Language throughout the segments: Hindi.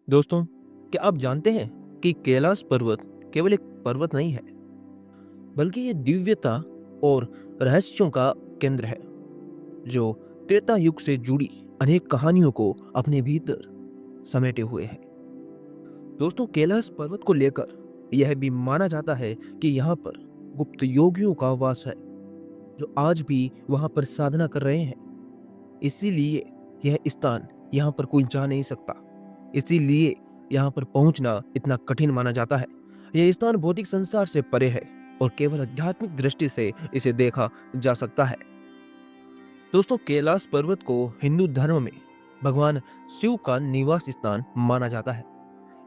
दोस्तों, क्या आप जानते हैं कि कैलाश पर्वत केवल एक पर्वत नहीं है, बल्कि ये दिव्यता और रहस्यों का केंद्र है, जो त्रेता युग से जुड़ी अनेक कहानियों को अपने भीतर समेटे हुए है। दोस्तों, कैलाश पर्वत को लेकर यह भी माना जाता है कि यहाँ पर गुप्त योगियों का वास है, जो आज भी वहाँ पर साधना कर रहे हैं। इसीलिए यह स्थान यहाँ पर कोई जा नहीं सकता। इसीलिए यहाँ पर पहुंचना इतना कठिन माना जाता है। यह स्थान भौतिक संसार से परे है और केवल आध्यात्मिक दृष्टि से इसे देखा जा सकता है। दोस्तों, कैलाश पर्वत को हिंदू धर्म में भगवान शिव का निवास स्थान माना जाता है।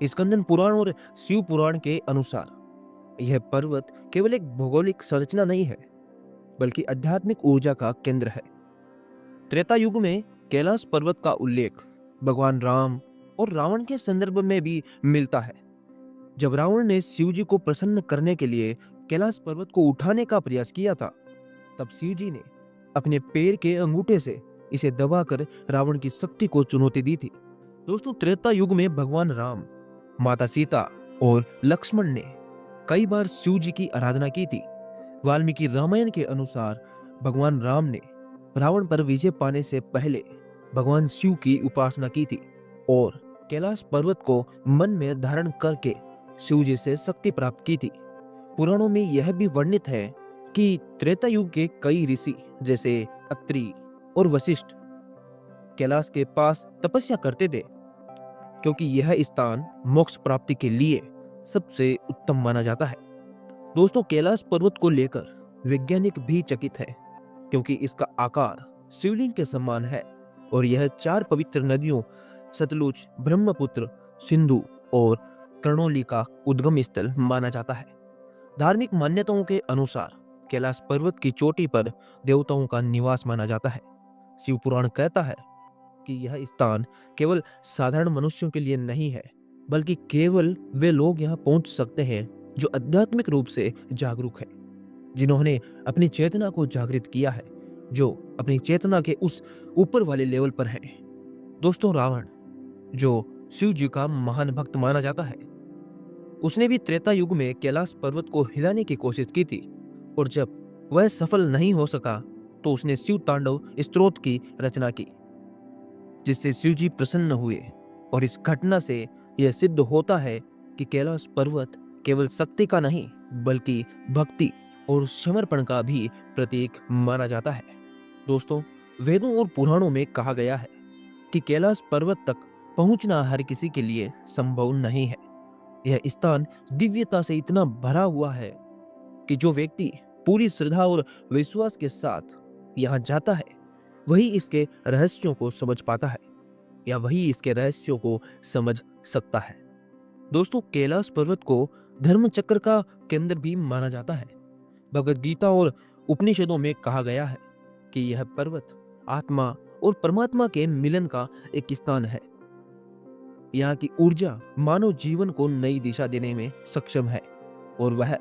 स्कंदन पुराण और शिव पुराण के अनुसार यह पर्वत केवल एक भौगोलिक संरचना नहीं है, बल्कि आध्यात्मिक ऊर्जा का केंद्र है। त्रेता युग में कैलाश पर्वत का उल्लेख भगवान राम और रावण के संदर्भ में भी मिलता है। जब रावण ने शिव जी को प्रसन्न करने के लिए कैलाश पर्वत को उठाने का प्रयास किया था, तब शिव जी ने अपने पैर के अंगूठे से इसे दबाकर रावण की शक्ति को चुनौती दी थी। दोस्तों, त्रेता युग में भगवान राम, माता सीता और लक्ष्मण ने कई बार शिव जी की आराधना की थी। वाल्मीकि रामायण के अनुसार भगवान राम ने रावण पर विजय पाने से पहले भगवान शिव की उपासना की थी और कैलाश पर्वत को मन में धारण करके शिव जी से शक्ति प्राप्त की थी। पुराणों में यह भी वर्णित है कि त्रेता युग के कई ऋषि जैसे अत्रि और वशिष्ठ कैलाश के पास तपस्या करते थे, क्योंकि यह स्थान मोक्ष प्राप्ति के लिए सबसे उत्तम माना जाता है। दोस्तों, कैलाश पर्वत को लेकर वैज्ञानिक भी चकित है, क्योंकि इसका आकार शिवलिंग के समान है और यह 4 पवित्र नदियों सतलुज, ब्रह्मपुत्र, सिंधु और कर्णोली का उद्गम स्थल माना जाता है। धार्मिक मान्यताओं के अनुसार कैलाश पर्वत की चोटी पर देवताओं का निवास माना जाता है। शिव पुराण कहता है कि यह स्थान केवल साधारण मनुष्यों के लिए नहीं है, बल्कि केवल वे लोग यहाँ पहुंच सकते हैं जो आध्यात्मिक रूप से जागरूक हैं, जिन्होंने अपनी चेतना को जागृत किया है, जो अपनी चेतना के उस ऊपर वाले लेवल पर हैं। दोस्तों, रावण, जो शिव जी का महान भक्त माना जाता है, उसने भी त्रेता युग में कैलाश पर्वत को हिलाने की कोशिश की थी और जब वह सफल नहीं हो सका तो उसने शिव तांडव स्तोत्र की रचना की, जिससे शिव जी प्रसन्न हुए। और इस घटना से यह सिद्ध होता है कि कैलाश पर्वत केवल शक्ति का नहीं, बल्कि भक्ति और समर्पण का भी प्रतीक माना जाता है। दोस्तों, वेदों और पुराणों में कहा गया है कि कैलाश पर्वत तक पहुंचना हर किसी के लिए संभव नहीं है। यह स्थान दिव्यता से इतना भरा हुआ है कि जो व्यक्ति पूरी श्रद्धा और विश्वास के साथ यहाँ जाता है, वही इसके रहस्यों को समझ पाता है, या वही इसके रहस्यों को समझ सकता है। दोस्तों, कैलाश पर्वत को धर्म चक्र का केंद्र भी माना जाता है। भगवद गीता और उपनिषदों में कहा गया है कि यह पर्वत आत्मा और परमात्मा के मिलन का एक स्थान है। यहाँ की ऊर्जा मानव जीवन को नई दिशा देने में सक्षम है और वह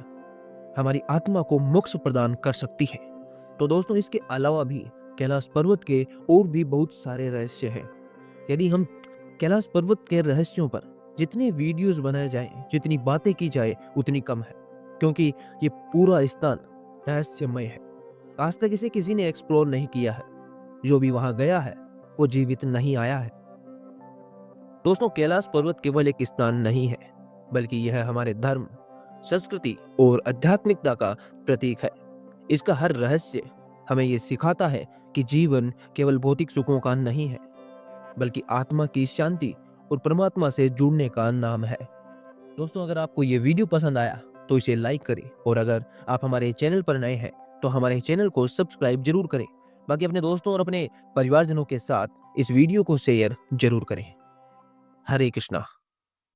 हमारी आत्मा को मोक्ष प्रदान कर सकती है। तो दोस्तों, इसके अलावा भी कैलाश पर्वत के और भी बहुत सारे रहस्य हैं। यदि हम कैलाश पर्वत के रहस्यों पर जितने वीडियोस बनाए जाएं, जितनी बातें की जाए, उतनी कम है, क्योंकि ये पूरा स्थान रहस्यमय है। आज तक इसे किसी ने एक्सप्लोर नहीं किया है। जो भी वहां गया है वो जीवित नहीं आया है। दोस्तों, कैलाश पर्वत केवल एक स्थान नहीं है, बल्कि यह हमारे धर्म, संस्कृति और आध्यात्मिकता का प्रतीक है। इसका हर रहस्य हमें ये सिखाता है कि जीवन केवल भौतिक सुखों का नहीं है, बल्कि आत्मा की शांति और परमात्मा से जुड़ने का नाम है। दोस्तों, अगर आपको ये वीडियो पसंद आया तो इसे लाइक करें, और अगर आप हमारे चैनल पर नए हैं तो हमारे चैनल को सब्सक्राइब जरूर करें। बाकी अपने दोस्तों और अपने परिवारजनों के साथ इस वीडियो को शेयर जरूर करें। हरे कृष्णा।